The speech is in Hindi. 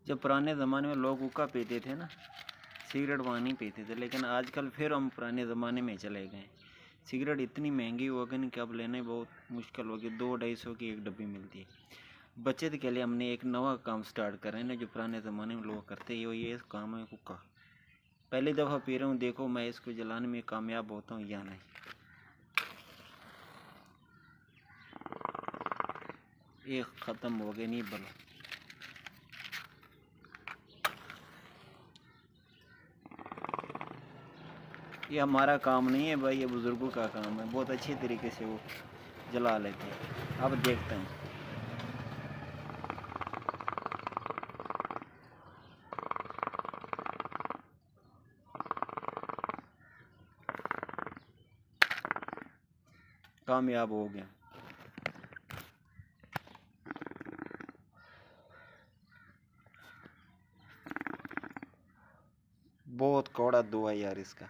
जब पुराने ज़माने में लोग हुक्का पीते थे ना, सिगरेट वहाँ नहीं पीते थे, लेकिन आजकल फिर हम पुराने ज़माने में चले गए। सिगरेट इतनी महंगी हो गई कि अब लेना बहुत मुश्किल हो गई। 200-250 की एक डब्बी मिलती है। बचत के लिए हमने एक नवा काम स्टार्ट कर रहे हैं ना, जो पुराने ज़माने में लोग करते हैं, ये काम है हुक्का। पहली दफ़ा पी रहा हूँ, देखो मैं इसको जलाने में कामयाब होता हूँ या नहीं। एक ख़त्म हो गया, नहीं बोलो। ये हमारा काम नहीं है भाई, ये बुज़ुर्गों का काम है। बहुत अच्छी तरीके से वो जला लेते हैं। अब देखते हैं। कामयाब हो गया। बहुत कौड़ा धुआं यार इसका।